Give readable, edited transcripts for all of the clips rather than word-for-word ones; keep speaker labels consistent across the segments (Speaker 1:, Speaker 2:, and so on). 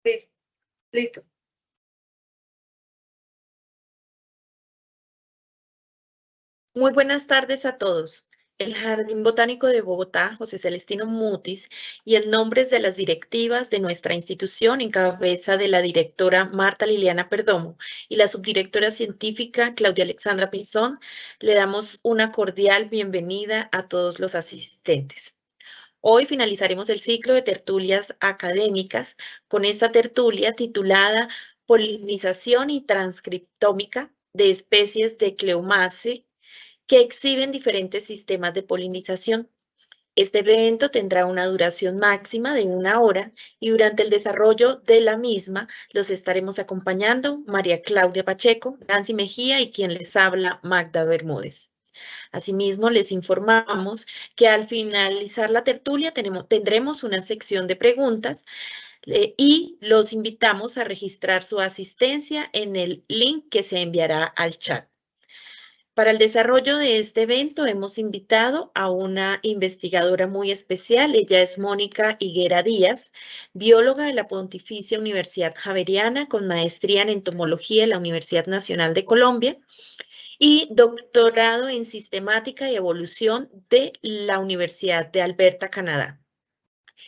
Speaker 1: Listo. Listo. Muy buenas tardes a todos. El Jardín Botánico de Bogotá, José Celestino Mutis, y en nombres de las directivas de nuestra institución, en cabeza de la directora Marta Liliana Perdomo y la subdirectora científica Claudia Alexandra Pinzón, le damos una cordial bienvenida a todos los asistentes. Hoy finalizaremos el ciclo de tertulias académicas con esta tertulia titulada Polinización y transcriptómica de especies de Cleomaceae que exhiben diferentes sistemas de polinización. Este evento tendrá una duración máxima de 1 hora y durante el desarrollo de la misma los estaremos acompañando María Claudia Pacheco, Nancy Mejía y quien les habla, Magda Bermúdez. Asimismo, les informamos que al finalizar la tertulia tendremos una sección de preguntas y los invitamos a registrar su asistencia en el link que se enviará al chat. Para el desarrollo de este evento hemos invitado a una investigadora muy especial. Ella es Mónica Higuera Díaz, bióloga de la Pontificia Universidad Javeriana con maestría en entomología en la Universidad Nacional de Colombia y doctorado en sistemática y evolución de la Universidad de Alberta, Canadá.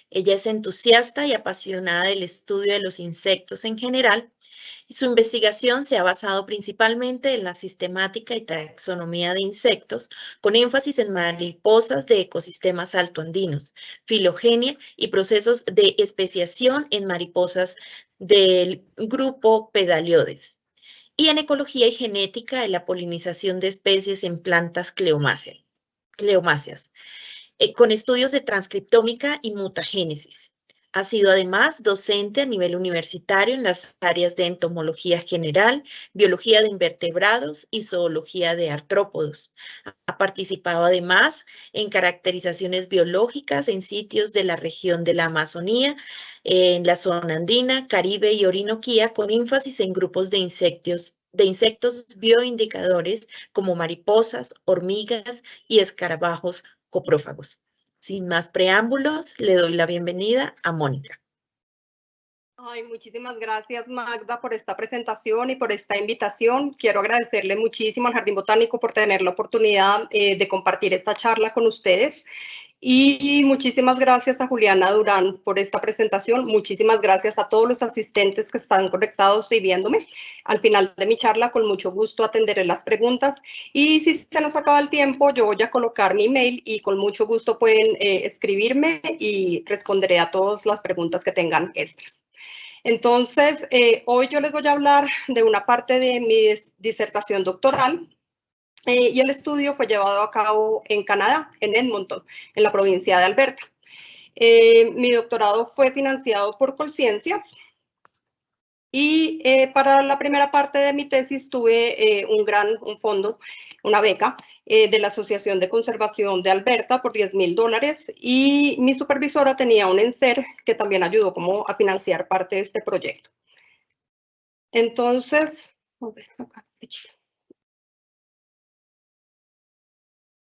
Speaker 1: Ella es entusiasta y apasionada del estudio de los insectos en general y su investigación se ha basado principalmente en la sistemática y taxonomía de insectos, con énfasis en mariposas de ecosistemas altoandinos, filogenia y procesos de especiación en mariposas del grupo Pedalioides, y en ecología y genética de la polinización de especies en plantas cleomáceas, con estudios de transcriptómica y mutagénesis. Ha sido además docente a nivel universitario en las áreas de entomología general, biología de invertebrados y zoología de artrópodos. Ha participado además en caracterizaciones biológicas en sitios de la región de la Amazonía, en la zona andina, Caribe y Orinoquía, con énfasis en grupos de insectos bioindicadores como mariposas, hormigas y escarabajos coprófagos. Sin más preámbulos, le doy la bienvenida a Mónica.
Speaker 2: Ay, muchísimas gracias, Magda, por esta presentación y por esta invitación. Quiero agradecerle muchísimo al Jardín Botánico por tener la oportunidad de compartir esta charla con ustedes. Y muchísimas gracias a Juliana Durán por esta presentación. Muchísimas gracias a todos los asistentes que están conectados y viéndome. Al final de mi charla, con mucho gusto atenderé las preguntas. Y si se nos acaba el tiempo, yo voy a colocar mi email y con mucho gusto pueden escribirme y responderé a todas las preguntas que tengan extras. Entonces, hoy yo les voy a hablar de una parte de mi disertación doctoral. Y el estudio fue llevado a cabo en Canadá, en Edmonton, en la provincia de Alberta. Mi doctorado fue financiado por Colciencia y para la primera parte de mi tesis tuve un fondo, una beca de la Asociación de Conservación de Alberta por $10,000 y mi supervisora tenía un ENSER que también ayudó como a financiar parte de este proyecto. Entonces,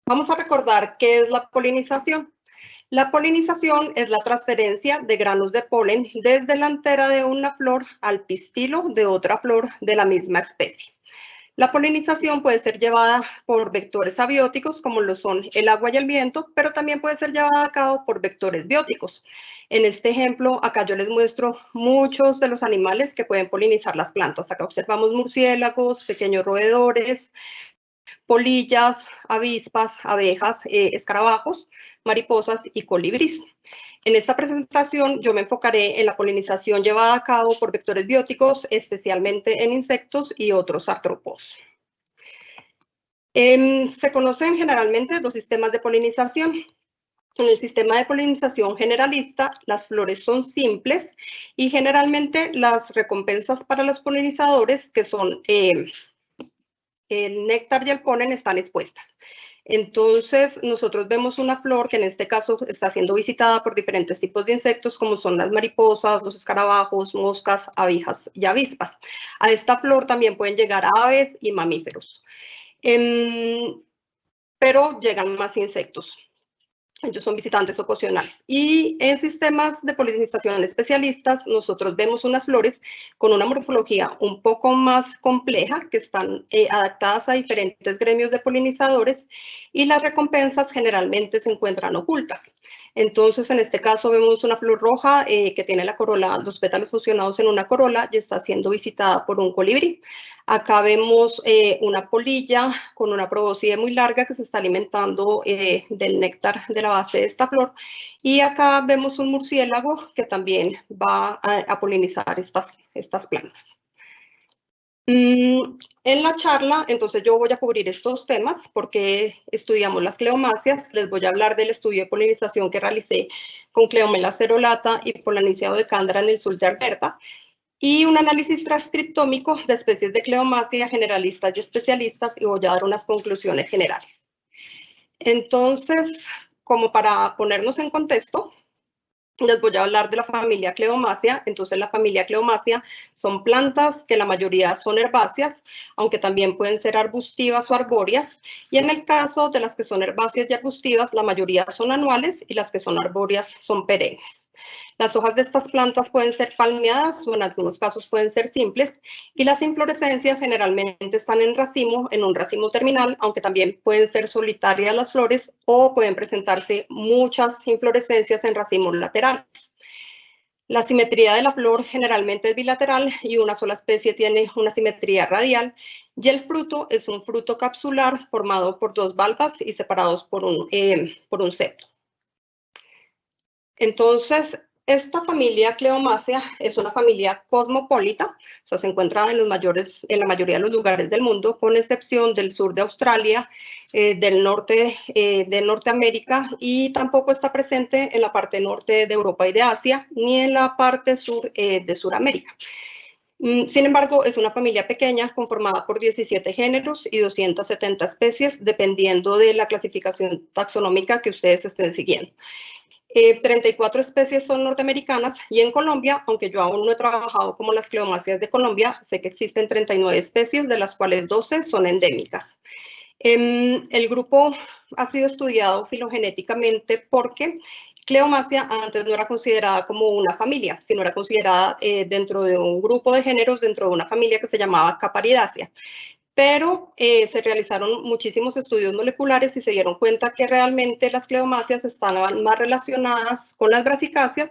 Speaker 2: vamos a recordar qué es la polinización. La polinización es la transferencia de granos de polen desde la antera de una flor al pistilo de otra flor de la misma especie. La polinización puede ser llevada por vectores abióticos, como lo son el agua y el viento, pero también puede ser llevada a cabo por vectores bióticos. En este ejemplo, acá yo les muestro muchos de los animales que pueden polinizar las plantas. Acá observamos murciélagos, pequeños roedores, polillas, avispas, abejas, escarabajos, mariposas y colibríes. En esta presentación yo me enfocaré en la polinización llevada a cabo por vectores bióticos, especialmente en insectos y otros artrópodos. Se conocen generalmente dos sistemas de polinización. En el sistema de polinización generalista, las flores son simples y generalmente las recompensas para los polinizadores, que son el néctar y el polen, están expuestas. Entonces, nosotros vemos una flor que en este caso está siendo visitada por diferentes tipos de insectos, como son las mariposas, los escarabajos, moscas, abejas y avispas. A esta flor también pueden llegar aves y mamíferos, pero llegan más insectos. Ellos son visitantes ocasionales. Y en sistemas de polinización especialistas, nosotros vemos unas flores con una morfología un poco más compleja, que están adaptadas a diferentes gremios de polinizadores, y las recompensas generalmente se encuentran ocultas. Entonces, en este caso vemos una flor roja que tiene la corola, los pétalos fusionados en una corola y está siendo visitada por un colibrí. Acá vemos una polilla con una probóscide muy larga que se está alimentando del néctar de la base de esta flor. Y acá vemos un murciélago que también va a polinizar estas plantas. En la charla, entonces yo voy a cubrir estos temas porque estudiamos las cleomáceas. Les voy a hablar del estudio de polinización que realicé con Cleomela cerulata y Polanicia decandra en el sur de Alberta, y un análisis transcriptómico de especies de cleomácea generalistas y especialistas, y voy a dar unas conclusiones generales. Entonces, como para ponernos en contexto, les voy a hablar de la familia Cleomácea. Entonces, la familia Cleomácea son plantas que la mayoría son herbáceas, aunque también pueden ser arbustivas o arbóreas. Y en el caso de las que son herbáceas y arbustivas, la mayoría son anuales y las que son arbóreas son perennes. Las hojas de estas plantas pueden ser palmeadas o en algunos casos pueden ser simples, y las inflorescencias generalmente están en un racimo terminal, aunque también pueden ser solitarias las flores o pueden presentarse muchas inflorescencias en racimos laterales. La simetría de la flor generalmente es bilateral y una sola especie tiene una simetría radial, y el fruto es un fruto capsular formado por dos valvas y separados por un septo. Entonces, esta familia Cleomácea es una familia cosmopolita, o sea, se encuentra en la mayoría de los lugares del mundo, con excepción del sur de Australia, del norte de Norteamérica, y tampoco está presente en la parte norte de Europa y de Asia, ni en la parte sur de Sudamérica. Sin embargo, es una familia pequeña conformada por 17 géneros y 270 especies, dependiendo de la clasificación taxonómica que ustedes estén siguiendo. 34 especies son norteamericanas, y en Colombia, aunque yo aún no he trabajado como las cleomáceas de Colombia, sé que existen 39 especies, de las cuales 12 son endémicas. El grupo ha sido estudiado filogenéticamente porque Cleomácea antes no era considerada como una familia, sino era considerada dentro de un grupo de géneros, dentro de una familia que se llamaba Caparidaceae. Pero se realizaron muchísimos estudios moleculares y se dieron cuenta que realmente las cleomáceas estaban más relacionadas con las brasicáceas,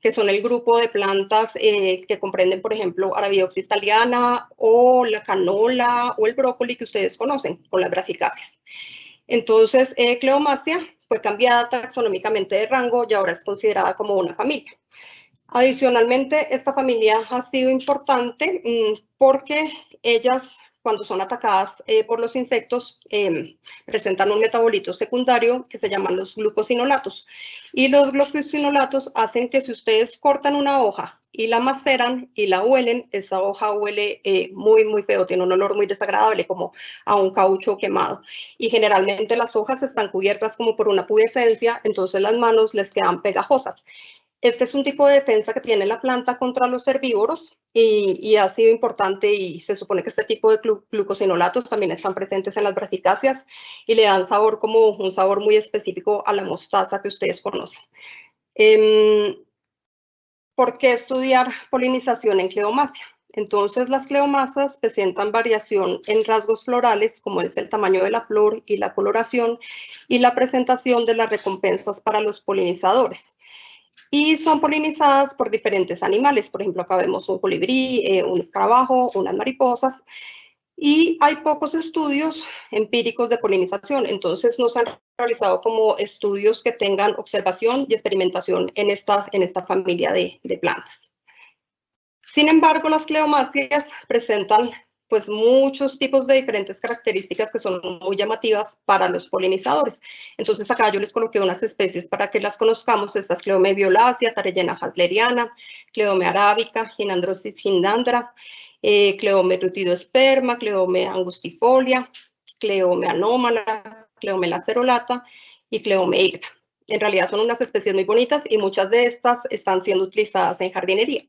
Speaker 2: que son el grupo de plantas que comprenden, por ejemplo, Arabidopsis thaliana o la canola o el brócoli que ustedes conocen, con las brasicáceas. Entonces, Cleomácea fue cambiada taxonómicamente de rango y ahora es considerada como una familia. Adicionalmente, esta familia ha sido importante porque ellas, cuando son atacadas por los insectos, presentan un metabolito secundario que se llaman los glucosinolatos. Y los glucosinolatos hacen que si ustedes cortan una hoja y la maceran y la huelen, esa hoja huele muy, muy feo, tiene un olor muy desagradable, como a un caucho quemado. Y generalmente las hojas están cubiertas como por una pubescencia, entonces las manos les quedan pegajosas. Este es un tipo de defensa que tiene la planta contra los herbívoros y ha sido importante, y se supone que este tipo de glucosinolatos también están presentes en las brasicáceas y le dan sabor, como un sabor muy específico a la mostaza que ustedes conocen. ¿Por qué estudiar polinización en cleomácea? Entonces, las cleomáceas presentan variación en rasgos florales, como es el tamaño de la flor y la coloración, y la presentación de las recompensas para los polinizadores. Y son polinizadas por diferentes animales. Por ejemplo, acá vemos un colibrí, un escarabajo, unas mariposas. Y hay pocos estudios empíricos de polinización. Entonces, no se han realizado como estudios que tengan observación y experimentación en esta familia de plantas. Sin embargo, las cleomáceas presentan pues muchos tipos de diferentes características que son muy llamativas para los polinizadores. Entonces acá yo les coloqué unas especies para que las conozcamos. Esta es Cleome violacea, Tareyena hasleriana, Cleome arábica, Gynandrosis gindandra, Cleome rutidosperma, Cleome angustifolia, Cleome anómala, Cleome lacerolata y Cleome icta. En realidad son unas especies muy bonitas y muchas de estas están siendo utilizadas en jardinería.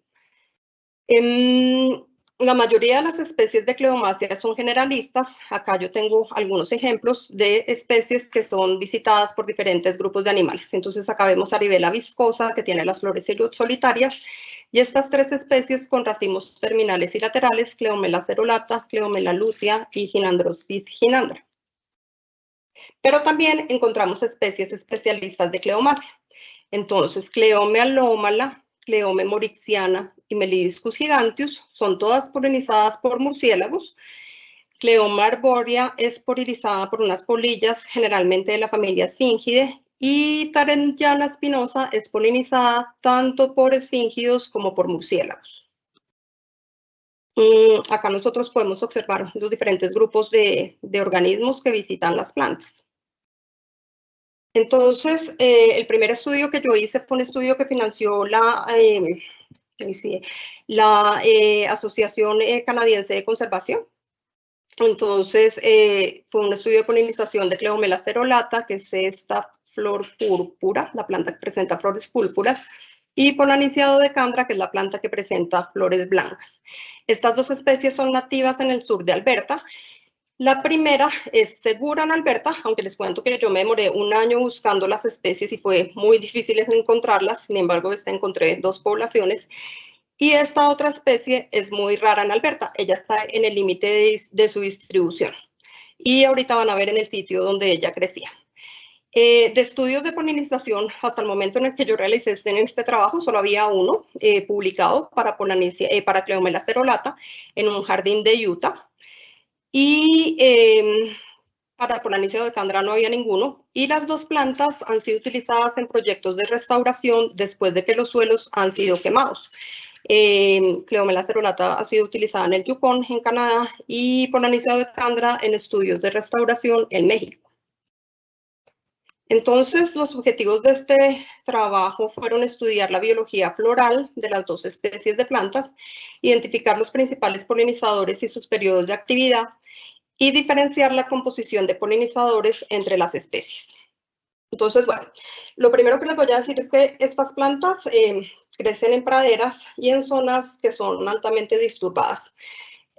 Speaker 2: La mayoría de las especies de Cleomacia son generalistas. Acá yo tengo algunos ejemplos de especies que son visitadas por diferentes grupos de animales. Entonces acá vemos a Rivela viscosa, que tiene las flores solitarias, y estas 3 especies con racimos terminales y laterales, Cleomela cerulata, Cleomela lutea y Gynandrospis gynandra. Pero también encontramos especies especialistas de Cleomacia. Entonces, Cleome alómala, Cleome morixiana y Melidiscus giganteus son todas polinizadas por murciélagos. Cleoma arborea es polinizada por unas polillas, generalmente de la familia Sphingidae, y Tarentella spinosa es polinizada tanto por esfíngidos como por murciélagos. Acá nosotros podemos observar los diferentes grupos de organismos que visitan las plantas. Entonces, el primer estudio que yo hice fue un estudio que financió la Asociación Canadiense de Conservación. Entonces, fue un estudio de polinización de Cleomela cerulata, que es esta flor púrpura, la planta que presenta flores púrpuras, y Polaniciado decandra, que es la planta que presenta flores blancas. Estas 2 especies son nativas en el sur de Alberta. La primera es segura en Alberta, aunque les cuento que yo me demoré un año buscando las especies y fue muy difícil encontrarlas. Sin embargo, encontré 2 poblaciones. Y esta otra especie es muy rara en Alberta. Ella está en el límite de su distribución. Y ahorita van a ver en el sitio donde ella crecía. De estudios de polinización, hasta el momento en el que yo realicé este trabajo, solo había uno publicado para Cleomela cerulata en un jardín de Utah. Y para Polaniciado decandra no había ninguno. Y las 2 plantas han sido utilizadas en proyectos de restauración después de que los suelos han sido quemados. Cleomela cerulata ha sido utilizada en el Yukon, en Canadá, y Polaniciado decandra en estudios de restauración en México. Entonces, los objetivos de este trabajo fueron estudiar la biología floral de las 2 especies de plantas, identificar los principales polinizadores y sus periodos de actividad, y diferenciar la composición de polinizadores entre las especies. Entonces, bueno, lo primero que les voy a decir es que estas plantas crecen en praderas y en zonas que son altamente disturbadas.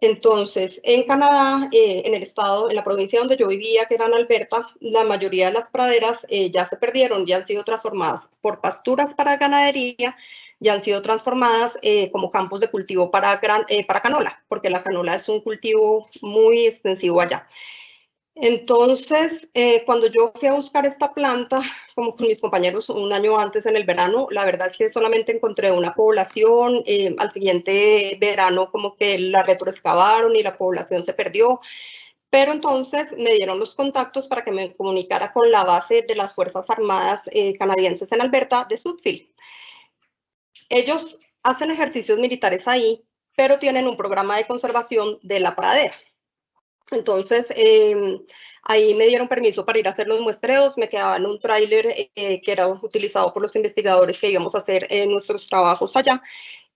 Speaker 2: Entonces, en Canadá, en el estado, en la provincia donde yo vivía, que era en Alberta, la mayoría de las praderas ya se perdieron, ya han sido transformadas por pasturas para ganadería, ya han sido transformadas como campos de cultivo para canola, porque la canola es un cultivo muy extensivo allá. Entonces, cuando yo fui a buscar esta planta, como con mis compañeros un año antes en el verano, la verdad es que solamente encontré una población. Al siguiente verano como que la retroexcavaron y la población se perdió. Pero entonces me dieron los contactos para que me comunicara con la base de las Fuerzas Armadas canadienses en Alberta de Sudfield. Ellos hacen ejercicios militares ahí, pero tienen un programa de conservación de la pradera. Entonces, ahí me dieron permiso para ir a hacer los muestreos. Me quedaba en un tráiler que era utilizado por los investigadores que íbamos a hacer nuestros trabajos allá.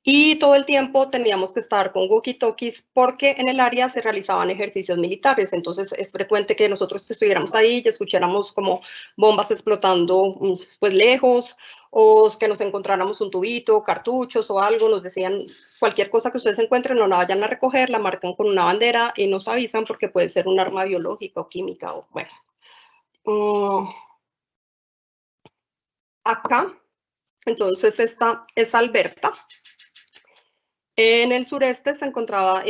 Speaker 2: Y todo el tiempo teníamos que estar con walkie-talkies porque en el área se realizaban ejercicios militares. Entonces, es frecuente que nosotros estuviéramos ahí y escucháramos como bombas explotando pues lejos, o que nos encontráramos un tubito, cartuchos o algo. Nos decían: cualquier cosa que ustedes encuentren, no la vayan a recoger, la marcan con una bandera y nos avisan porque puede ser un arma biológica o química. O bueno. Acá, entonces, esta es Alberta. En el sureste se encontraba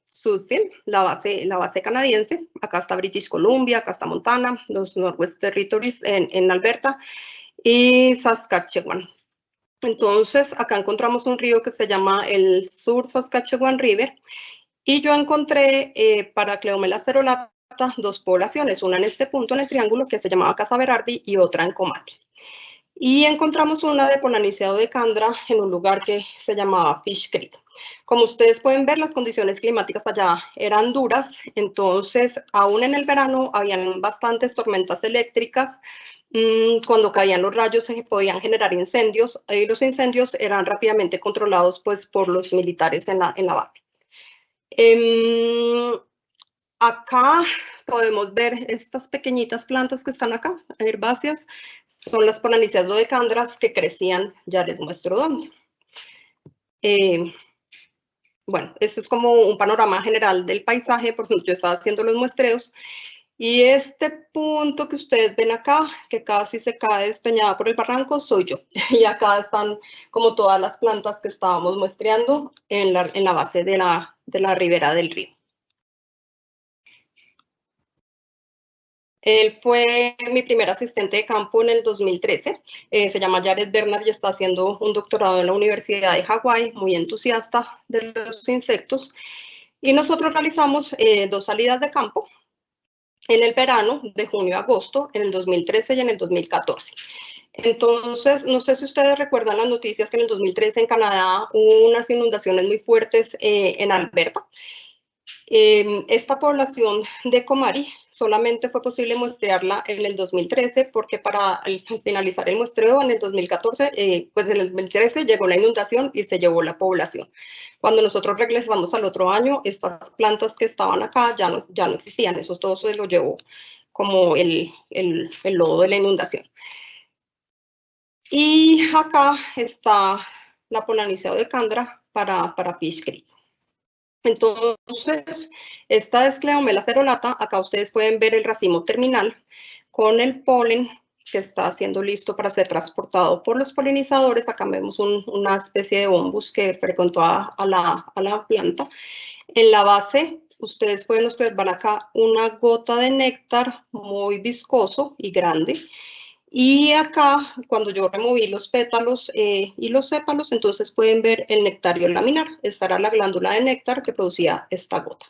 Speaker 2: Sudfield, la base canadiense. Acá está British Columbia, acá está Montana, los Northwest Territories en Alberta y Saskatchewan. Entonces, acá encontramos un río que se llama el Sur Saskatchewan River, y yo encontré para Cleomela cerulata 2 poblaciones, una en este punto en el triángulo que se llamaba Casa Berardi y otra en Comati. Y encontramos una de Polaniciado decandra en un lugar que se llamaba Fish Creek. Como ustedes pueden ver, las condiciones climáticas allá eran duras, entonces aún en el verano habían bastantes tormentas eléctricas. Cuando caían los rayos se podían generar incendios, y los incendios eran rápidamente controlados pues, por los militares en la base. Acá podemos ver estas pequeñitas plantas que están acá, herbáceas, son las Polanicias dodecandras que crecían, ya les muestro dónde. Bueno, esto es como un panorama general del paisaje, por ejemplo, yo estaba haciendo los muestreos. Y este punto que ustedes ven acá, que casi se cae despeñada por el barranco, soy yo. Y acá están como todas las plantas que estábamos muestreando en la base de la ribera del río. Él fue mi primer asistente de campo en el 2013. Se llama Jared Bernard y está haciendo un doctorado en la Universidad de Hawái, muy entusiasta de los insectos. Y nosotros realizamos 2 salidas de campo en el verano, de junio a agosto, en el 2013 y en el 2014. Entonces, no sé si ustedes recuerdan las noticias que en el 2013 en Canadá hubo unas inundaciones muy fuertes en Alberta. Esta población de Comari solamente fue posible muestrearla en el 2013 porque para finalizar el muestreo en el 2014, pues en el 2013 llegó la inundación y se llevó la población. Cuando nosotros regresamos al otro año, estas plantas que estaban acá ya no existían, eso todo se lo llevó como el lodo de la inundación. Y acá está la Polanizeo de Candra para Fish Creek. Entonces, esta es Cleomela cerulata. Acá ustedes pueden ver el racimo terminal con el polen que está siendo listo para ser transportado por los polinizadores. Acá vemos una especie de bombus que frecuentó a la planta. En la base, ustedes pueden observar acá una gota de néctar muy viscoso y grande. Y acá, cuando yo removí los pétalos y los sépalos, entonces pueden ver el nectario laminar. Esta era la glándula de néctar que producía esta gota.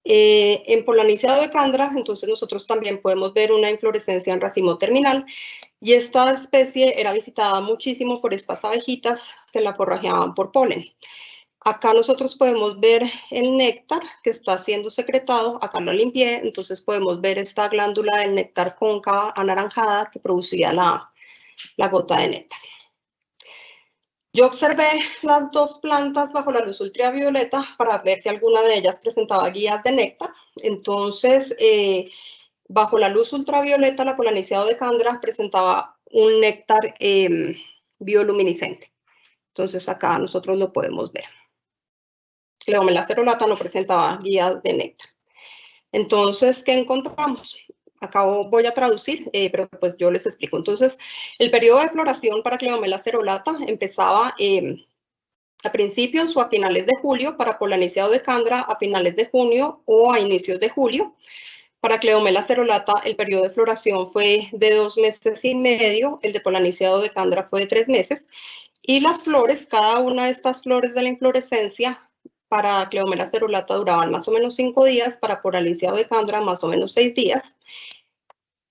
Speaker 2: En Polanizeo de Candra, entonces nosotros también podemos ver una inflorescencia en racimo terminal. Y esta especie era visitada muchísimo por estas abejitas que la forrajeaban por polen. Acá nosotros podemos ver el néctar que está siendo secretado, acá lo limpié, entonces podemos ver esta glándula del néctar cóncava anaranjada que producía la gota de néctar. Yo observé las 2 plantas bajo la luz ultravioleta para ver si alguna de ellas presentaba guías de néctar. Entonces, bajo la luz ultravioleta, la Polanizeo de Candra presentaba un néctar bioluminiscente. Entonces, acá nosotros lo podemos ver. Cleomela cerulata no presentaba guías de néctar. Entonces, ¿qué encontramos? Acá voy a traducir, pero pues yo les explico. Entonces, el periodo de floración para Cleomela cerulata empezaba a principios o a finales de julio, para Polanizeo de Candra a finales de junio o a inicios de julio. Para Cleomela cerulata el periodo de floración fue de 2 meses y medio, el de Polanizeo de Candra fue de 3 meses. Y las flores, cada una de estas flores de la inflorescencia, para Cleomela cerulata duraban más o menos 5 días, para Polanizeo de Candra más o menos 6 días.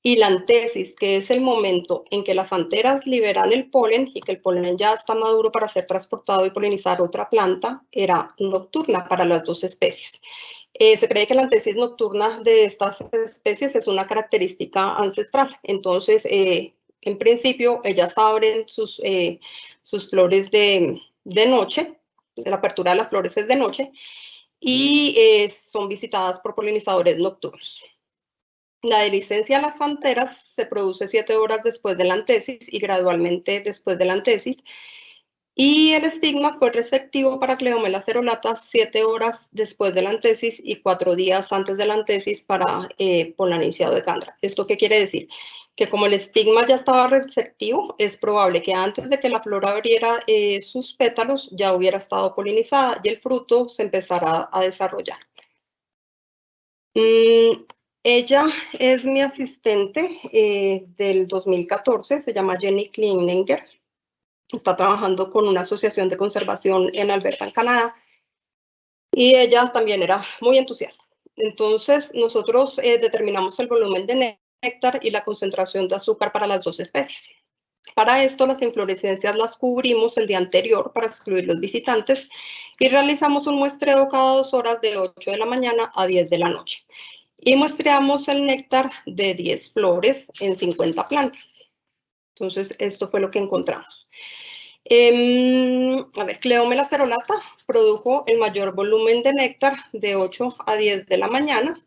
Speaker 2: Y la antesis, que es el momento en que las anteras liberan el polen y que el polen ya está maduro para ser transportado y polinizar otra planta, era nocturna para las 2 especies. Se cree que la antesis nocturna de estas especies es una característica ancestral. Entonces, en principio, ellas abren sus flores de noche, la apertura de las flores es de noche, y son visitadas por polinizadores nocturnos. La dehiscencia de las anteras se produce 7 horas después de la antesis y gradualmente después de la antesis. Y el estigma fue receptivo para Cleomela cerulata 7 horas después de la antesis y 4 días antes de la antesis para Polanizeo de Candra. ¿Esto qué quiere decir? Que como el estigma ya estaba receptivo, es probable que antes de que la flor abriera sus pétalos ya hubiera estado polinizada y el fruto se empezara a desarrollar. Ella es mi asistente del 2014, se llama Jenny Klinninger. Está trabajando con una asociación de conservación en Alberta, en Canadá, y ella también era muy entusiasta. Entonces, nosotros determinamos el volumen de néctar y la concentración de azúcar para las 2 especies. Para esto, las inflorescencias las cubrimos el día anterior para excluir los visitantes y realizamos un muestreo cada 2 horas de 8 de la mañana a 10 de la noche. Y muestreamos el néctar de 10 flores en 50 plantas. Entonces, esto fue lo que encontramos. A ver, Cleomela cerulata produjo el mayor volumen de néctar de 8 a 10 de la mañana,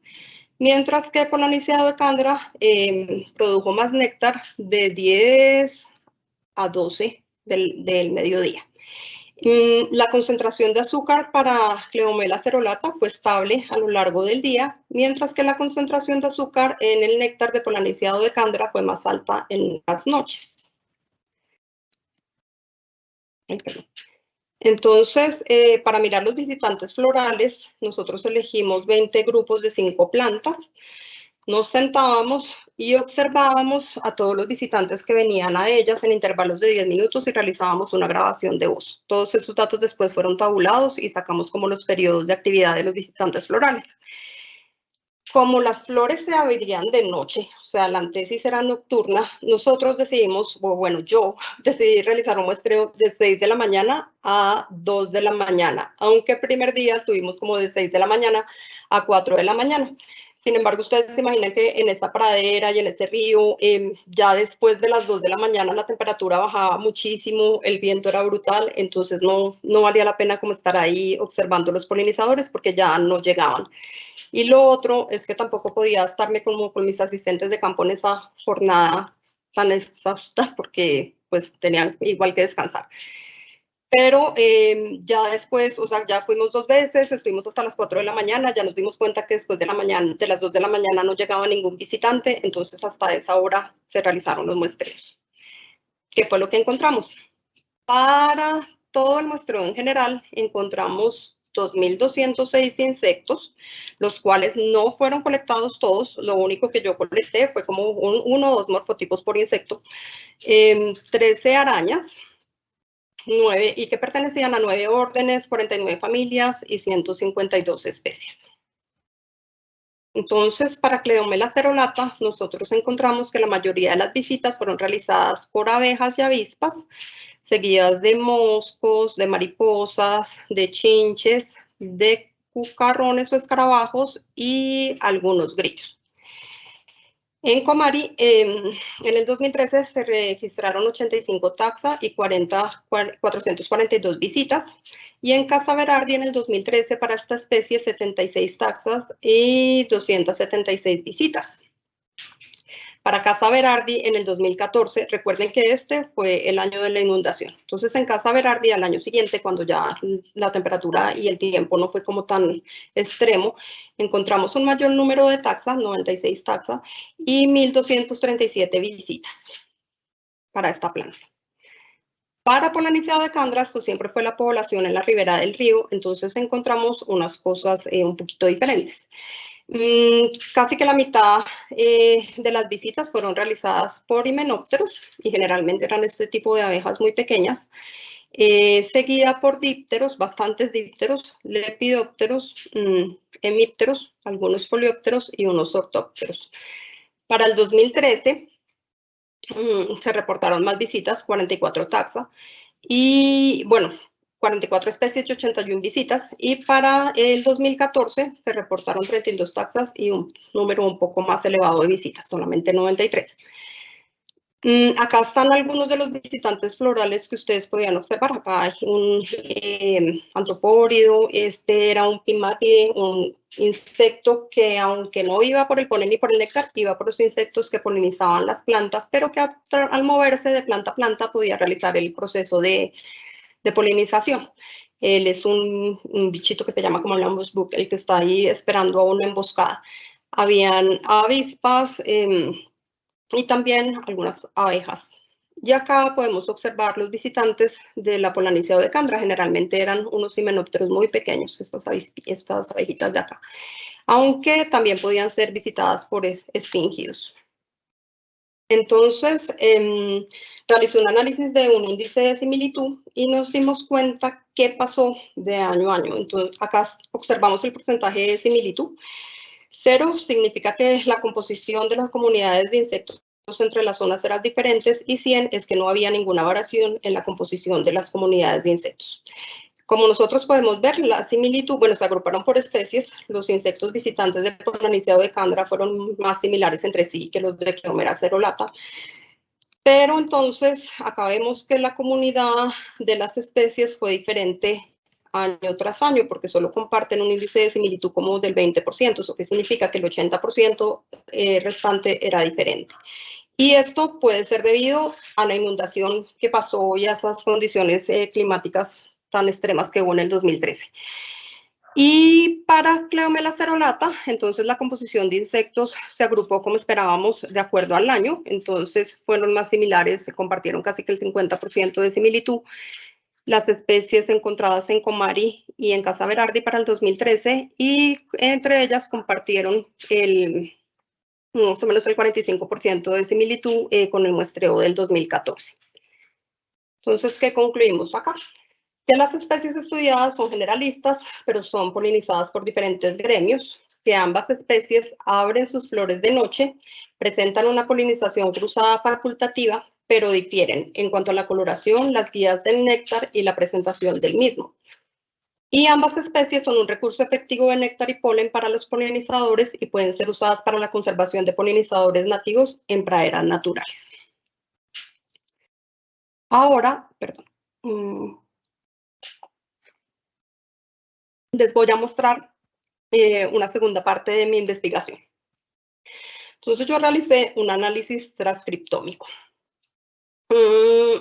Speaker 2: mientras que Polanizeo de Candra produjo más néctar de 10 a 12 del mediodía. La concentración de azúcar para Cleomela cerulata fue estable a lo largo del día, mientras que la concentración de azúcar en el néctar de poliniciado de Cándara fue más alta en las noches. Entonces, para mirar los visitantes florales, nosotros elegimos 20 grupos de 5 plantas. Nos sentábamos y observábamos a todos los visitantes que venían a ellas en intervalos de 10 minutos y realizábamos una grabación de voz. Todos esos datos después fueron tabulados y sacamos como los periodos de actividad de los visitantes florales. Como las flores se abrían de noche, o sea, la antesis era nocturna, nosotros decidimos, bueno, yo decidí realizar un muestreo de 6 de la mañana a 2 de la mañana, aunque el primer día estuvimos como de 6 de la mañana a 4 de la mañana. Sin embargo, ustedes se imaginan que en esta pradera y en este río, ya después de las 2 de la mañana la temperatura bajaba muchísimo, el viento era brutal, entonces no valía la pena como estar ahí observando los polinizadores porque ya no llegaban. Y lo otro es que tampoco podía estarme como con mis asistentes de campo en esa jornada tan exhausta porque pues tenían igual que descansar. Pero ya después, o sea, ya fuimos 2 veces, estuvimos hasta las 4 de la mañana, ya nos dimos cuenta que después de las 2 de la mañana no llegaba ningún visitante, entonces hasta esa hora se realizaron los muestreos. ¿Qué fue lo que encontramos? Para todo el muestreo en general encontramos 2.206 insectos, los cuales no fueron colectados todos, lo único que yo colecté fue como 1 o 2 morfotipos por insecto, 13 arañas, 9, y que pertenecían a 9 órdenes, 49 familias y 152 especies. Entonces, para Cleomela cerulata, nosotros encontramos que la mayoría de las visitas fueron realizadas por abejas y avispas, seguidas de moscos, de mariposas, de chinches, de cucarrones o escarabajos y algunos grillos. En Comari, en el 2013 se registraron 85 taxa y 442 visitas. Y en Casa Berardi en el 2013 para esta especie 76 taxas y 276 visitas. Para Casa Berardi en el 2014, recuerden que este fue el año de la inundación. Entonces, en Casa Berardi, al año siguiente, cuando ya la temperatura y el tiempo no fue como tan extremo, encontramos un mayor número de taxas, 96 taxas, y 1.237 visitas para esta planta. Para poliniciado de Cándara, esto siempre fue la población en la ribera del río, entonces encontramos unas cosas un poquito diferentes. Casi que la mitad de las visitas fueron realizadas por himenópteros y generalmente eran este tipo de abejas muy pequeñas, seguida por dípteros, bastantes dípteros, lepidópteros, hemípteros, algunos coleópteros y unos ortópteros. Para el 2013 se reportaron más visitas, 44 taxa, y bueno, 44 especies y 81 visitas, y para el 2014 se reportaron 32 taxas y un número un poco más elevado de visitas, solamente 93. Acá están algunos de los visitantes florales que ustedes podían observar. Acá hay un antofórido, este era un pimátide, un insecto que aunque no iba por el polen ni por el néctar, iba por los insectos que polinizaban las plantas, pero que al moverse de planta a planta podía realizar el proceso de polinización. Él es un bichito que se llama como el ambush bug, el que está ahí esperando a una emboscada. Habían avispas y también algunas abejas. Y acá podemos observar los visitantes de la poliniciado de Cándara. Generalmente eran unos himenópteros muy pequeños, estas abejitas de acá. Aunque también podían ser visitadas por esfingidos. Entonces, realizó un análisis de un índice de similitud y nos dimos cuenta qué pasó de año a año. Entonces, acá observamos el porcentaje de similitud. 0 significa que la composición de las comunidades de insectos entre las zonas eran diferentes y 100 es que no había ninguna variación en la composición de las comunidades de insectos. Como nosotros podemos ver, la similitud, bueno, se agruparon por especies. Los insectos visitantes de poliniciado de Cándara fueron más similares entre sí que los de Cleomela cerulata. Pero entonces, acá vemos que la comunidad de las especies fue diferente año tras año, porque solo comparten un índice de similitud como del 20%, eso que significa que el 80% restante era diferente. Y esto puede ser debido a la inundación que pasó y a esas condiciones climáticas tan extremas que hubo en el 2013. Y para Cleomela cerulata, entonces la composición de insectos se agrupó como esperábamos de acuerdo al año, entonces fueron más similares, se compartieron casi que el 50% de similitud. Las especies encontradas en Comari y en Casa Berardi para el 2013 y entre ellas compartieron más o menos el 45% de similitud con el muestreo del 2014. Entonces, ¿qué concluimos acá? Que las especies estudiadas son generalistas, pero son polinizadas por diferentes gremios, que ambas especies abren sus flores de noche, presentan una polinización cruzada facultativa, pero difieren en cuanto a la coloración, las guías del néctar y la presentación del mismo. Y ambas especies son un recurso efectivo de néctar y polen para los polinizadores y pueden ser usadas para la conservación de polinizadores nativos en praderas naturales. Ahora, perdón. Les voy a mostrar una segunda parte de mi investigación. Entonces yo realicé un análisis transcriptómico.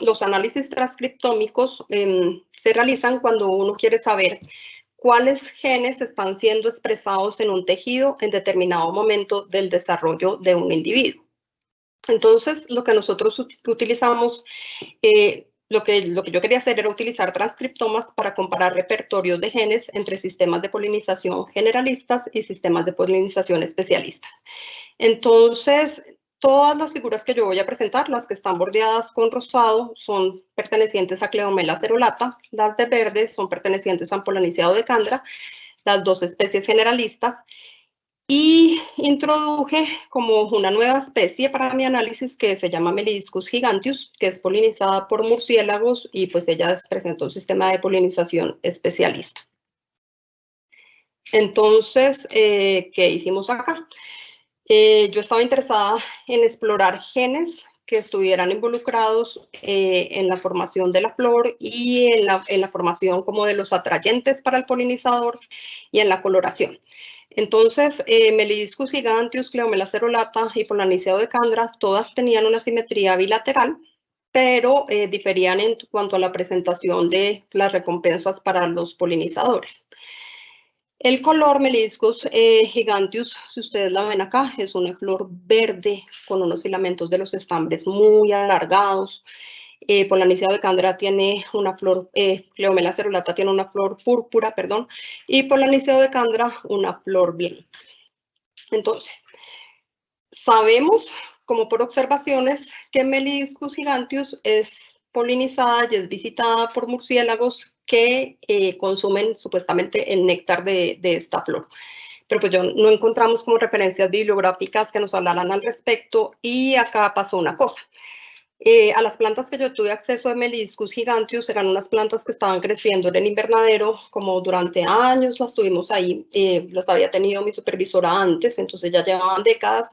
Speaker 2: Los análisis transcriptómicos se realizan cuando uno quiere saber cuáles genes están siendo expresados en un tejido en determinado momento del desarrollo de un individuo. Entonces, lo que nosotros utilizamos, lo que yo quería hacer era utilizar transcriptomas para comparar repertorios de genes entre sistemas de polinización generalistas y sistemas de polinización especialistas. Entonces, todas las figuras que yo voy a presentar, las que están bordeadas con rosado, son pertenecientes a Cleomela cerulata, las de verde son pertenecientes a Ampelorhynchia decandra, las dos especies generalistas, y introduje como una nueva especie para mi análisis que se llama Melidiscus giganteus, que es polinizada por murciélagos y pues ella presenta un sistema de polinización especialista. Entonces, ¿qué hicimos acá? Yo estaba interesada en explorar genes que estuvieran involucrados en la formación de la flor y en la formación como de los atrayentes para el polinizador y en la coloración. Entonces, Melidiscus giganteus, Cleomela cerulata y Ampelorhynchia decandra, todas tenían una simetría bilateral, pero diferían en cuanto a la presentación de las recompensas para los polinizadores. El color Melidiscus giganteus, si ustedes la ven acá, es una flor verde con unos filamentos de los estambres muy alargados. Ampelorhynchia decandra tiene una flor, Cleomela cerulata tiene una flor púrpura, perdón, y Ampelorhynchia decandra una flor blanca. Entonces, sabemos, como por observaciones, que Melidiscus giganteus es polinizada y es visitada por murciélagos que consumen supuestamente el néctar de esta flor. Pero pues no encontramos como referencias bibliográficas que nos hablaran al respecto y acá pasó una cosa. A las plantas que yo tuve acceso de Melidiscus giganteus eran unas plantas que estaban creciendo en el invernadero, como durante años las tuvimos ahí, las había tenido mi supervisora antes, entonces ya llevaban décadas,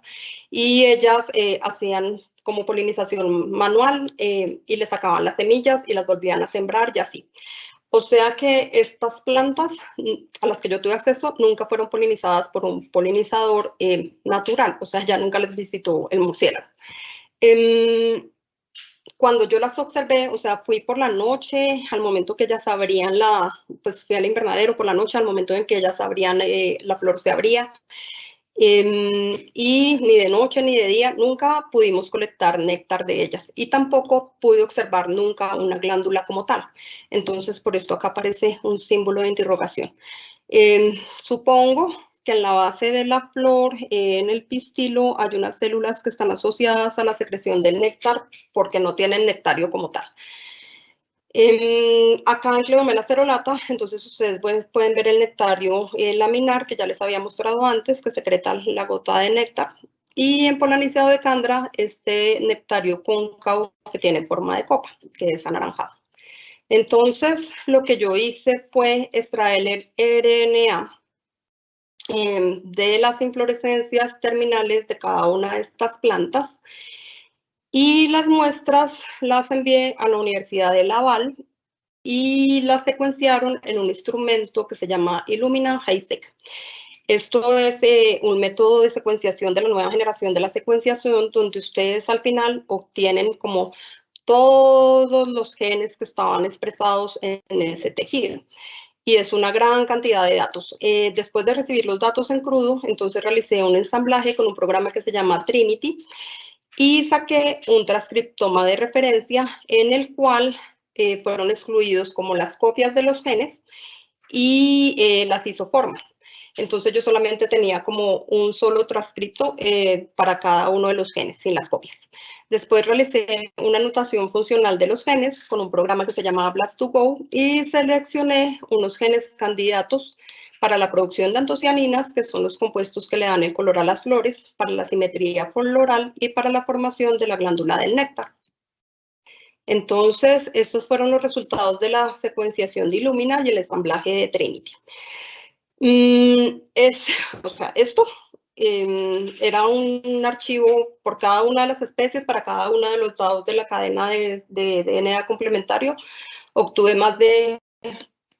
Speaker 2: y ellas hacían como polinización manual y le sacaban las semillas y las volvían a sembrar y así. O sea que estas plantas a las que yo tuve acceso nunca fueron polinizadas por un polinizador natural, o sea, ya nunca les visitó el murciélago. Cuando yo las observé, o sea, fui por la noche, al momento que ellas abrían pues fui al invernadero por la noche, al momento en que ellas abrían, la flor se abría, y ni de noche ni de día nunca pudimos colectar néctar de ellas y tampoco pude observar nunca una glándula como tal. Entonces, por esto acá aparece un símbolo de interrogación. Supongo que en la base de la flor, en el pistilo, hay unas células que están asociadas a la secreción del néctar porque no tienen nectario como tal. Acá en Cleomela cerulata, entonces ustedes pueden ver el nectario laminar que ya les había mostrado antes, que secreta la gota de néctar. Y en Ampelorhynchia decandra, este nectario cóncavo que tiene forma de copa, que es anaranjado. Entonces, lo que yo hice fue extraer el RNA de las inflorescencias terminales de cada una de estas plantas y las muestras las envié a la Universidad de Laval y las secuenciaron en un instrumento que se llama Illumina HiSeq. Esto es un método de secuenciación de la nueva generación de la secuenciación donde ustedes al final obtienen como todos los genes que estaban expresados en ese tejido. Y es una gran cantidad de datos. Después de recibir los datos en crudo, entonces realicé un ensamblaje con un programa que se llama Trinity y saqué un transcriptoma de referencia en el cual fueron excluidos como las copias de los genes y las isoformas. Entonces yo solamente tenía como un solo transcripto para cada uno de los genes, sin las copias. Después realicé una anotación funcional de los genes con un programa que se llama Blast2Go y seleccioné unos genes candidatos para la producción de antocianinas, que son los compuestos que le dan el color a las flores, para la simetría floral y para la formación de la glándula del néctar. Entonces, estos fueron los resultados de la secuenciación de Illumina y el ensamblaje de Trinity. Esto era un archivo por cada una de las especies, para cada uno de los dados de la cadena de DNA complementario. Obtuve más de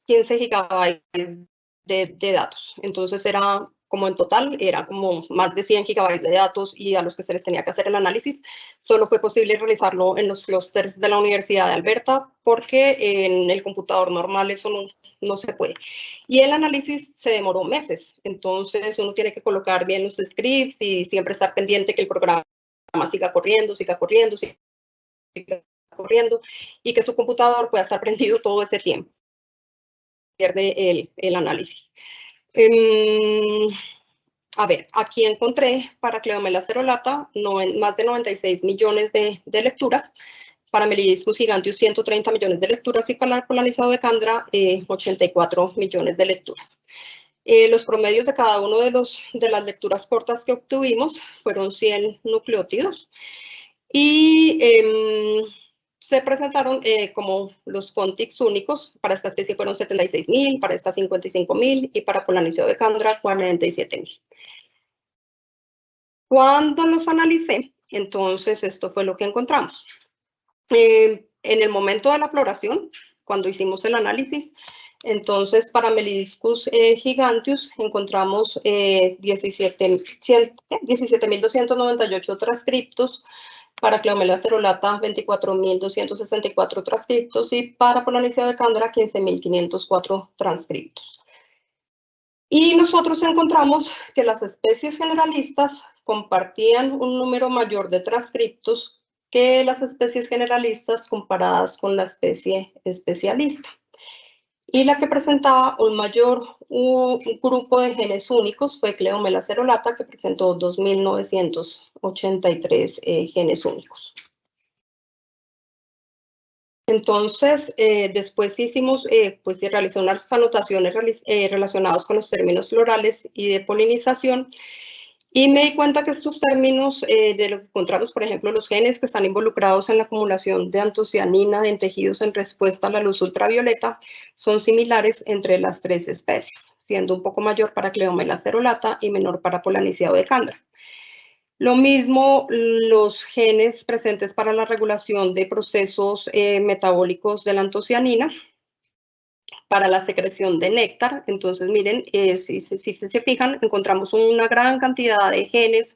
Speaker 2: 15 gigabytes de datos. Entonces era como en total, era como más de 100 gigabytes de datos y a los que se les tenía que hacer el análisis. Solo fue posible realizarlo en los clústeres de la Universidad de Alberta porque en el computador normal eso no se puede. Y el análisis se demoró meses. Entonces uno tiene que colocar bien los scripts y siempre estar pendiente que el programa siga corriendo y que su computador pueda estar prendido todo ese tiempo. Pierde el análisis. A ver, aquí encontré para Cleomela cerulata más de 96 millones de lecturas, para Melidiscus giganteus 130 millones de lecturas y para el polinizado de Candra 84 millones de lecturas. Los promedios de cada uno de las lecturas cortas que obtuvimos fueron 100 nucleótidos y se presentaron como los contigs únicos. Para esta especie fueron 76.000, para esta 55.000 y para Polinizado de Candra 47.000. Cuando los analicé, entonces esto fue lo que encontramos. En el momento de la floración, cuando hicimos el análisis, entonces para Melidiscus giganteus encontramos 17.298 transcriptos, para Cleomela cerulata 24.264 transcriptos y para Polinizado de Candra 15.504 transcriptos. Y nosotros encontramos que las especies generalistas compartían un número mayor de transcriptos que las especies generalistas comparadas con la especie especialista. Y la que presentaba un mayor grupo de genes únicos fue Cleomela cerulata, que presentó 2.983 genes únicos. Entonces, después realicé unas anotaciones relacionadas con los términos florales y de polinización, y me di cuenta que estos términos de lo que encontramos, por ejemplo, los genes que están involucrados en la acumulación de antocianina en tejidos en respuesta a la luz ultravioleta, son similares entre las tres especies, siendo un poco mayor para Cleomela cerulata y menor para Polinizado de Candra. Lo mismo los genes presentes para la regulación de procesos metabólicos de la antocianina, para la secreción de néctar. Entonces, miren, si se fijan, encontramos una gran cantidad de genes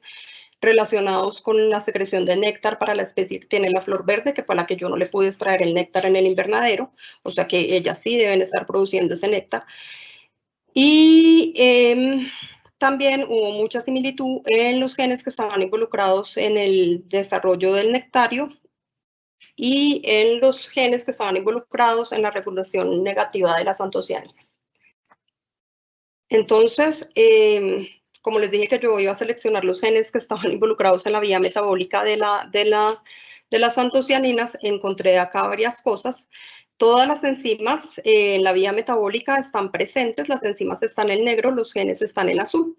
Speaker 2: relacionados con la secreción de néctar para la especie que tiene la flor verde, que fue la que yo no le pude extraer el néctar en el invernadero, o sea que ellas sí deben estar produciendo ese néctar. Y también hubo mucha similitud en los genes que estaban involucrados en el desarrollo del nectario y en los genes que estaban involucrados en la regulación negativa de las antocianinas. Entonces, como les dije que yo iba a seleccionar los genes que estaban involucrados en la vía metabólica de las antocianinas, encontré acá varias cosas. Todas las enzimas en la vía metabólica están presentes, las enzimas están en negro, los genes están en azul.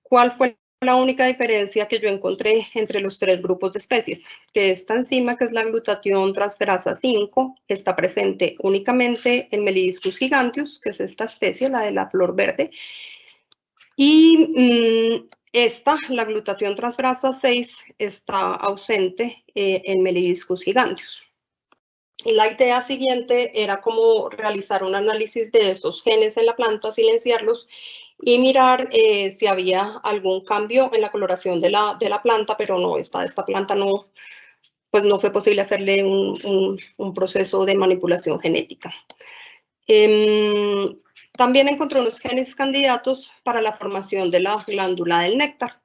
Speaker 2: ¿Cuál fue la única diferencia que yo encontré entre los tres grupos de especies? Que esta enzima, que es la glutatión transferasa 5, está presente únicamente en Melidiscus giganteus, que es esta especie, la de la flor verde, y la glutatión transferasa 6, está ausente en Melidiscus giganteus. Y la idea siguiente era como realizar un análisis de estos genes en la planta, silenciarlos y mirar si había algún cambio en la coloración de la planta, pero no, esta planta no pues no fue posible hacerle un proceso de manipulación genética. También encontró unos genes candidatos para la formación de la glándula del néctar.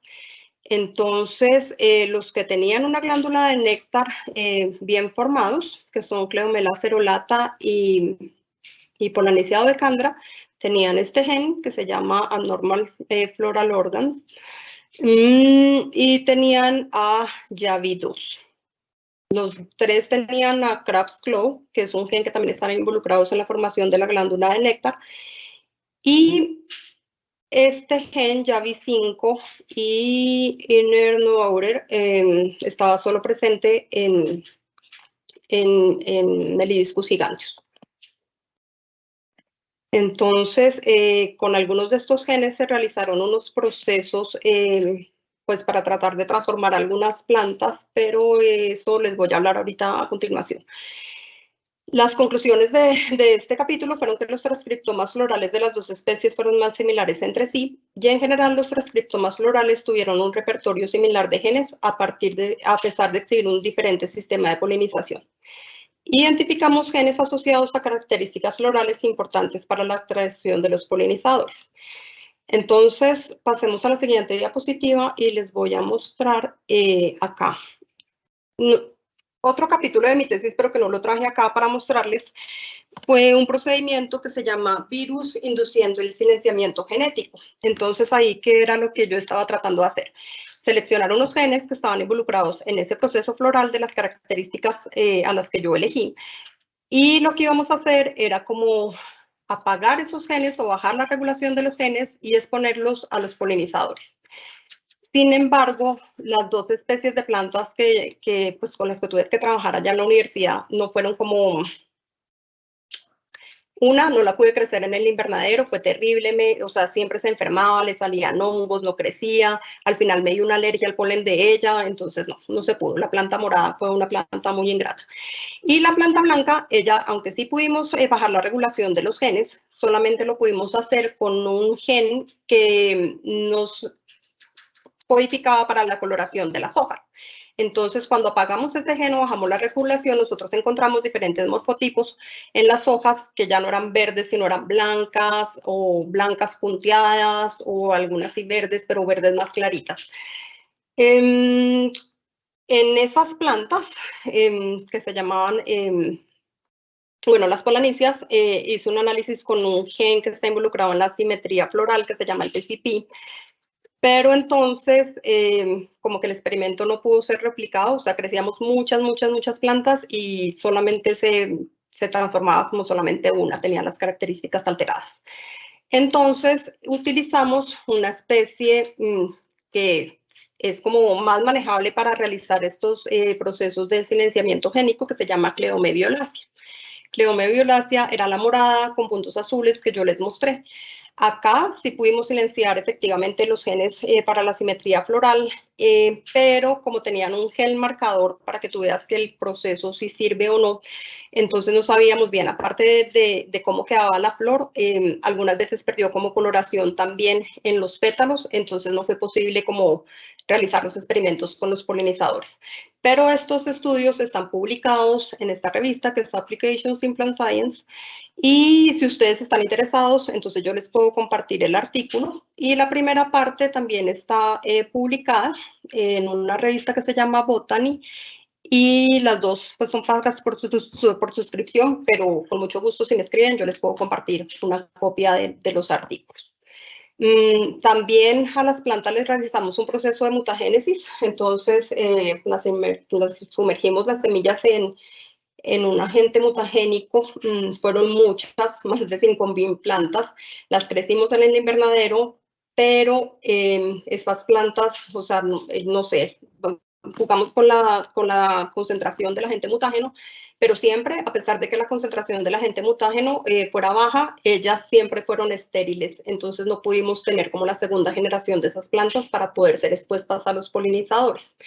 Speaker 2: Entonces, los que tenían una glándula de néctar bien formados, que son Cleomela cerulata y Polaniciado de Candra, tenían este gen que se llama Abnormal Floral Organs y tenían a JAVI2. Los tres tenían a Crab's Claw, que es un gen que también están involucrados en la formación de la glándula de néctar. Y este gen JAVI5 y Inner estaba solo presente en Melidiscus giganteus. Entonces, con algunos de estos genes se realizaron unos procesos pues para tratar de transformar algunas plantas, pero eso les voy a hablar ahorita a continuación. Las conclusiones de este capítulo fueron que los transcriptomas florales de las dos especies fueron más similares entre sí, y en general los transcriptomas florales tuvieron un repertorio similar de genes a pesar de exhibir un diferente sistema de polinización. Identificamos genes asociados a características florales importantes para la atracción de los polinizadores. Entonces, pasemos a la siguiente diapositiva y les voy a mostrar acá. Otro capítulo de mi tesis, pero que no lo traje acá para mostrarles, fue un procedimiento que se llama virus induciendo el silenciamiento genético. Entonces, ahí, ¿qué era lo que yo estaba tratando de hacer? Seleccionar unos genes que estaban involucrados en ese proceso floral de las características a las que yo elegí. Y lo que íbamos a hacer era como apagar esos genes o bajar la regulación de los genes y exponerlos a los polinizadores. Sin embargo, las dos especies de plantas pues, con las que tuve que trabajar allá en la universidad no fueron como... Una, no la pude crecer en el invernadero, fue terrible, o sea, siempre se enfermaba, le salían hongos, no crecía, al final me dio una alergia al polen de ella, entonces no se pudo. La planta morada fue una planta muy ingrata. Y la planta blanca, ella, aunque sí pudimos bajar la regulación de los genes, solamente lo pudimos hacer con un gen que nos codificaba para la coloración de las hojas. Entonces, cuando apagamos ese gen o bajamos la regulación, nosotros encontramos diferentes morfotipos en las hojas que ya no eran verdes, sino eran blancas o blancas punteadas o algunas sí verdes, pero verdes más claritas. En esas plantas que se llamaban, bueno, las polanicias, hice un análisis con un gen que está involucrado en la simetría floral que se llama el TCP. Pero entonces, como que el experimento no pudo ser replicado, o sea, crecíamos muchas plantas y solamente se transformaba como solamente una, tenía las características alteradas. Entonces, utilizamos una especie que es como más manejable para realizar estos procesos de silenciamiento génico que se llama Cleome violacea. Cleome violacea era la morada con puntos azules que yo les mostré. Acá sí pudimos silenciar efectivamente los genes para la simetría floral, pero como tenían un gen marcador para que tú veas que el proceso sí sirve o no, entonces no sabíamos bien, aparte de cómo quedaba la flor, algunas veces perdió como coloración también en los pétalos, entonces no fue posible como realizar los experimentos con los polinizadores. Pero estos estudios están publicados en esta revista que es Applications in Plant Science. Y si ustedes están interesados, entonces yo les puedo compartir el artículo. Y la primera parte también está publicada en una revista que se llama Botany. Y las dos pues son pagas por suscripción, pero con mucho gusto si me escriben yo les puedo compartir una copia de los artículos. También a las plantas les realizamos un proceso de mutagénesis. Entonces sumergimos las semillas en un agente mutagénico, fueron muchas, más de 5.000 plantas, las crecimos en el invernadero, pero estas plantas, o sea, no sé, jugamos con la concentración del agente mutágeno, pero siempre, a pesar de que la concentración del agente mutágeno fuera baja, ellas siempre fueron estériles, entonces no pudimos tener como la segunda generación de esas plantas para poder ser expuestas a los polinizadores.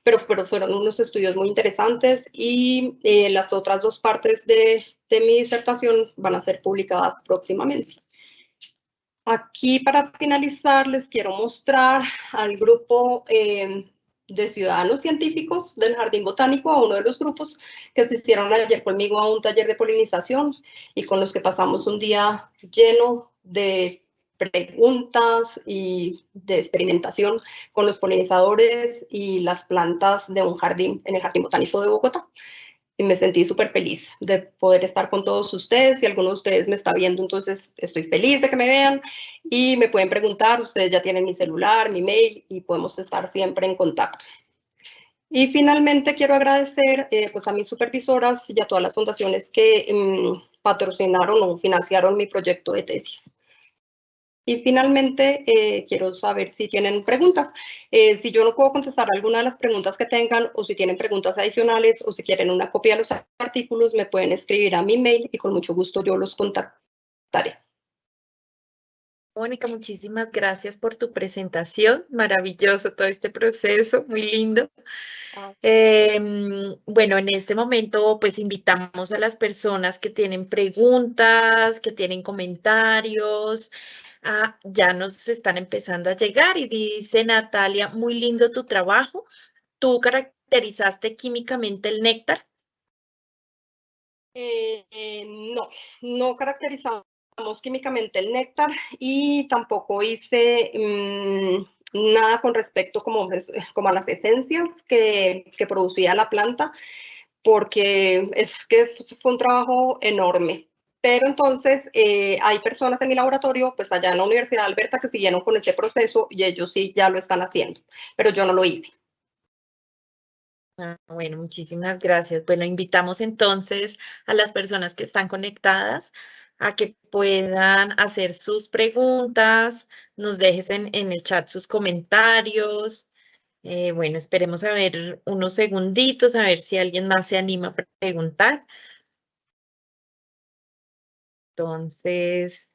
Speaker 2: Pero fueron unos estudios muy interesantes y las otras dos partes de mi disertación van a ser publicadas próximamente. Aquí, para finalizar, les quiero mostrar al grupo ciudadanos científicos del Jardín Botánico, a uno de los grupos que asistieron ayer conmigo a un taller de polinización y con los que pasamos un día lleno de preguntas y de experimentación con los polinizadores y las plantas de un jardín en el Jardín Botánico de Bogotá. Y me sentí súper feliz de poder estar con todos ustedes. Si alguno de ustedes me está viendo, entonces estoy feliz de que me vean y me pueden preguntar. Ustedes ya tienen mi celular, mi mail y podemos estar siempre en contacto. Y finalmente quiero agradecer pues a mis supervisoras y a todas las fundaciones que patrocinaron o financiaron mi proyecto de tesis. Y finalmente, quiero saber si tienen preguntas. Si yo no puedo contestar alguna de las preguntas que tengan o si tienen preguntas adicionales o si quieren una copia de los artículos, me pueden escribir a mi mail y con mucho gusto yo los contactaré.
Speaker 1: Mónica, muchísimas gracias por tu presentación. Maravilloso todo este proceso, muy lindo. Bueno, en este momento, pues invitamos a las personas que tienen preguntas, que tienen comentarios. Ya nos están empezando a llegar y dice Natalia, muy lindo tu trabajo. ¿Tú caracterizaste químicamente el néctar?
Speaker 2: No caracterizamos químicamente el néctar y tampoco hice nada con respecto como a las esencias que producía la planta, porque es que fue un trabajo enorme. Pero entonces hay personas en mi laboratorio, pues allá en la Universidad de Alberta, que siguieron con ese proceso y ellos sí ya lo están haciendo, pero yo no lo hice.
Speaker 1: Bueno, muchísimas gracias. Bueno, invitamos entonces a las personas que están conectadas a que puedan hacer sus preguntas, nos dejes en el chat sus comentarios. Bueno, esperemos a ver unos segunditos, a ver si alguien más se anima a preguntar. Entonces,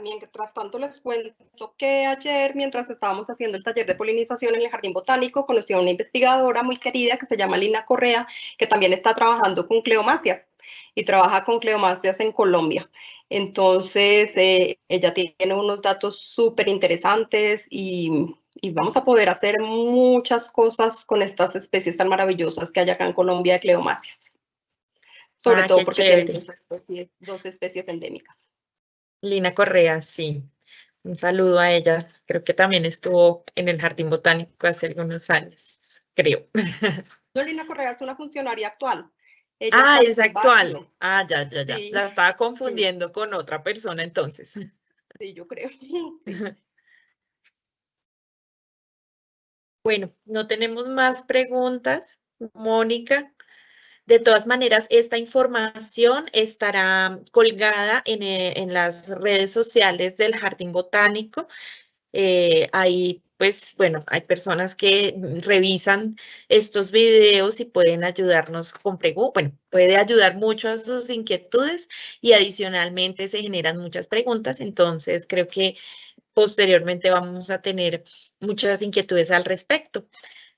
Speaker 2: Mientras tanto, les cuento que ayer, mientras estábamos haciendo el taller de polinización en el Jardín Botánico, conocí a una investigadora muy querida que se llama Lina Correa, que también está trabajando con cleomáceas y trabaja con cleomáceas en Colombia. Entonces, ella tiene unos datos súper interesantes y vamos a poder hacer muchas cosas con estas especies tan maravillosas que hay acá en Colombia de cleomáceas. Sobre todo
Speaker 1: qué
Speaker 2: porque tienen
Speaker 1: chévere.
Speaker 2: dos especies endémicas.
Speaker 1: Lina Correa, sí. Un saludo a ella. Creo que también estuvo en el Jardín Botánico hace algunos años, creo.
Speaker 2: No, Lina Correa es una funcionaria actual. Ella está
Speaker 1: Es
Speaker 2: en
Speaker 1: actual.
Speaker 2: Barrio.
Speaker 1: Ya.
Speaker 2: Sí,
Speaker 1: La estaba
Speaker 2: sí,
Speaker 1: confundiendo con otra persona entonces.
Speaker 2: sí, yo creo. Sí.
Speaker 1: Bueno, no tenemos más preguntas, Mónica. De todas maneras, esta información estará colgada en las redes sociales del Jardín Botánico. Ahí, pues, bueno, hay personas que revisan estos videos y pueden ayudarnos con preguntas. Bueno, puede ayudar mucho a sus inquietudes y adicionalmente se generan muchas preguntas. Entonces, creo que posteriormente vamos a tener muchas inquietudes al respecto.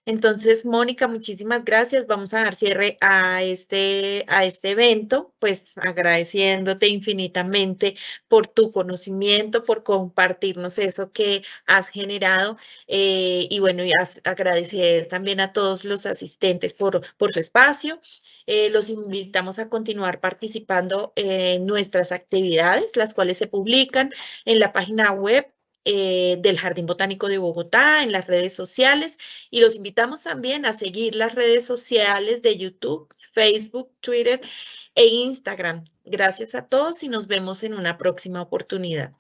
Speaker 1: Entonces, Mónica, muchísimas gracias. Vamos a dar cierre a este evento, pues agradeciéndote infinitamente por tu conocimiento, por compartirnos eso que has generado y bueno, agradecer también a todos los asistentes por su espacio. Los invitamos a continuar participando en nuestras actividades, las cuales se publican en la página web del Jardín Botánico de Bogotá, en las redes sociales y los invitamos también a seguir las redes sociales de YouTube, Facebook, Twitter e Instagram. Gracias a todos y nos vemos en una próxima oportunidad.